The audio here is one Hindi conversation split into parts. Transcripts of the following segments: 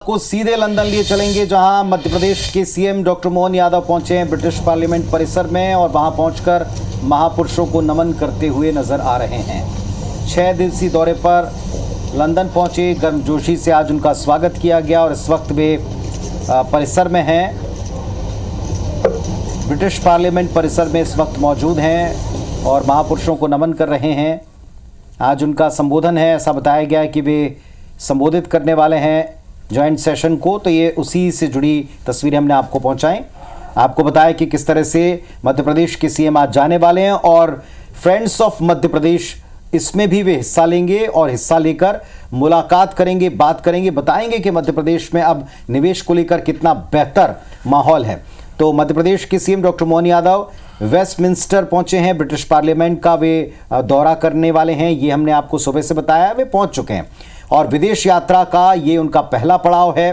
को सीधे लंदन लिए चलेंगे, जहां मध्य प्रदेश के सीएम डॉक्टर मोहन यादव पहुंचे हैं ब्रिटिश पार्लियामेंट परिसर में और वहां पहुंचकर महापुरुषों को नमन करते हुए नजर आ रहे हैं। 6 दिवसीय दौरे पर लंदन पहुंचे, गर्मजोशी से आज उनका स्वागत किया गया और इस वक्त वे परिसर में हैं, ब्रिटिश पार्लियामेंट परिसर में इस वक्त मौजूद हैं और महापुरुषों को नमन कर रहे हैं। आज उनका संबोधन है, ऐसा बताया गया है कि वे संबोधित करने वाले हैं जॉइंट सेशन को, तो ये उसी से जुड़ी तस्वीरें हमने आपको पहुंचाई। आपको बताया कि किस तरह से मध्य प्रदेश के सीएम आज जाने वाले हैं और फ्रेंड्स ऑफ मध्य प्रदेश इसमें भी वे हिस्सा लेंगे और हिस्सा लेकर मुलाकात करेंगे, बात करेंगे, बताएंगे कि मध्य प्रदेश में अब निवेश को लेकर कितना बेहतर माहौल है। तो मध्य प्रदेश के CM doctor Mohan Yadav Westminster पहुंचे हैं, ब्रिटिश पार्लियामेंट का वे दौरा करने वाले हैं, ये हमने आपको सुबह से बताया। वे पहुंच चुके हैं और विदेश यात्रा का ये उनका पहला पड़ाव है।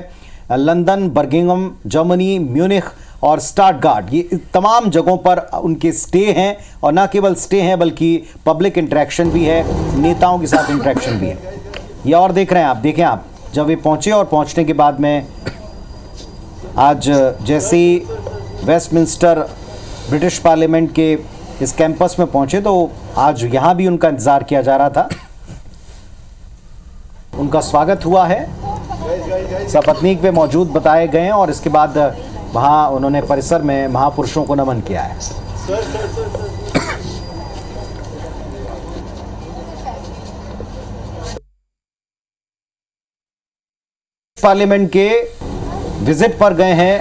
लंदन, बर्मिंघम, जर्मनी, म्यूनिख और स्टटगार्ट, ये तमाम जगहों पर उनके स्टे हैं और न केवल स्टे हैं बल्कि पब्लिक इंटरेक्शन भी है, नेताओं के साथ इंटरेक्शन भी है। ये और देख रहे हैं आप, देखें आप, जब वे पहुंचे और पहुंचने के बाद में आज जैसे ही वेस्टमिंस्टर ब्रिटिश पार्लियामेंट के इस कैंपस में पहुंचे तो आज यहाँ भी उनका इंतज़ार किया जा रहा था। उनका स्वागत हुआ है, सपत्नीक वे मौजूद बताए गए हैं और इसके बाद वहाँ उन्होंने परिसर में महापुरुषों को नमन किया है। पार्लियामेंट के विजिट पर गए हैं,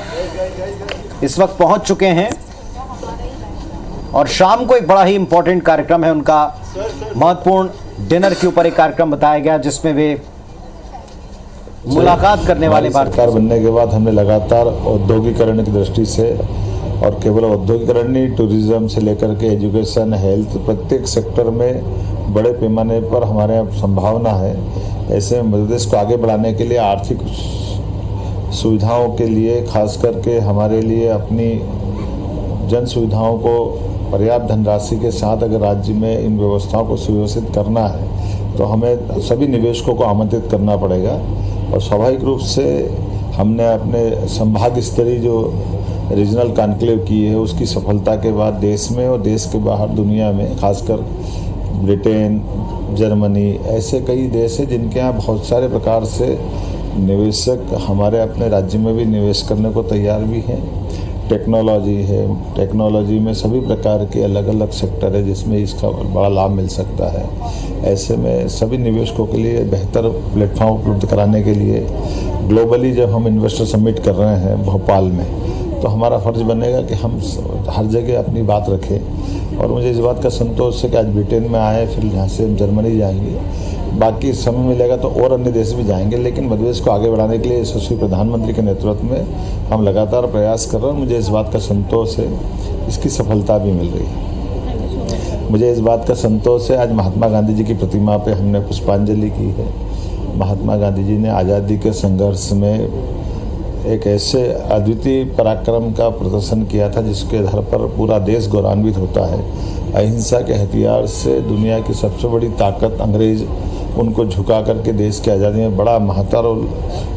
इस वक्त पहुंच चुके हैं और शाम को एक बड़ा ही इंपॉर्टेंट कार्यक्रम है उनका, महत्वपूर्ण डिनर के ऊपर एक कार्यक्रम बताया गया जिसमें वे मुलाकात करने वाले सरकार बनने के बाद हमने लगातार औद्योगिकरण की दृष्टि से, और केवल औद्योगिकरण नहीं, टूरिज्म से लेकर के एजुकेशन, हेल्थ, प्रत्येक सेक्टर में बड़े पैमाने पर हमारे यहाँ संभावना है। ऐसे में मध्य प्रदेश को आगे बढ़ाने के लिए, आर्थिक सुविधाओं के लिए, खास करके हमारे लिए अपनी जन सुविधाओं को पर्याप्त धनराशि के साथ अगर राज्य में इन व्यवस्थाओं को सुव्यवस्थित करना है तो हमें सभी निवेशकों को आमंत्रित करना पड़ेगा। और स्वाभाविक रूप से हमने अपने संभाग स्तरीय जो रीजनल कॉन्क्लेव की है उसकी सफलता के बाद देश में और देश के बाहर दुनिया में, खासकर ब्रिटेन, जर्मनी, ऐसे कई देश हैं जिनके यहाँ बहुत सारे प्रकार से निवेशक हमारे अपने राज्य में भी निवेश करने को तैयार भी हैं। टेक्नोलॉजी है, टेक्नोलॉजी में सभी प्रकार के अलग अलग सेक्टर है जिसमें इसका बड़ा लाभ मिल सकता है। ऐसे में सभी निवेशकों के लिए बेहतर प्लेटफॉर्म उपलब्ध कराने के लिए ग्लोबली जब हम इन्वेस्टर समिट कर रहे हैं भोपाल में, तो हमारा फर्ज बनेगा कि हम हर जगह अपनी बात रखें। और मुझे इस बात का संतोष है कि आज ब्रिटेन में आए, फिर यहाँ से हम जर्मनी जाएंगे, बाकी समय मिलेगा तो और अन्य देश भी जाएंगे, लेकिन मध्य प्रदेश को आगे बढ़ाने के लिए यशस्वी प्रधानमंत्री के नेतृत्व में हम लगातार प्रयास कर रहे हैं। मुझे इस बात का संतोष है, इसकी सफलता भी मिल रही है। मुझे इस बात का संतोष है, आज महात्मा गांधी जी की प्रतिमा पे हमने पुष्पांजलि की है। महात्मा गांधी जी ने आज़ादी के संघर्ष में एक ऐसे अद्वितीय पराक्रम का प्रदर्शन किया था जिसके आधार पर पूरा देश गौरवान्वित होता है। अहिंसा के हथियार से दुनिया की सबसे बड़ी ताकत अंग्रेज उनको झुका करके देश की आज़ादी में बड़ा महत्तर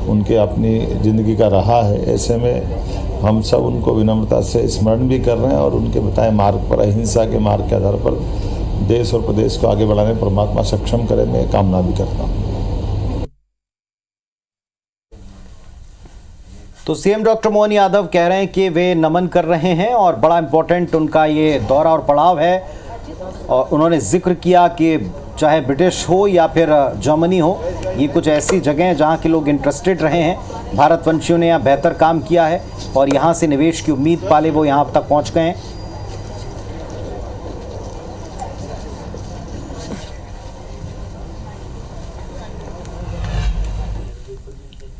उनके अपनी ज़िंदगी का रहा है। ऐसे में हम सब उनको विनम्रता से स्मरण भी कर रहे हैं और उनके बताए मार्ग पर, अहिंसा के मार्ग के आधार पर देश और प्रदेश को आगे बढ़ाने में परमात्मा सक्षम करे, मैं कामना भी करता हूँ। तो सीएम डॉक्टर मोहन यादव कह रहे हैं कि वे नमन कर रहे हैं और बड़ा इंपॉर्टेंट उनका ये दौरा और पड़ाव है। और उन्होंने जिक्र किया कि चाहे ब्रिटिश हो या फिर जर्मनी हो, ये कुछ ऐसी जगह हैं जहाँ के लोग इंटरेस्टेड रहे हैं, भारतवंशियों ने यहाँ बेहतर काम किया है और यहाँ से निवेश की उम्मीद पाले वो यहाँ तक पहुँच गए हैं।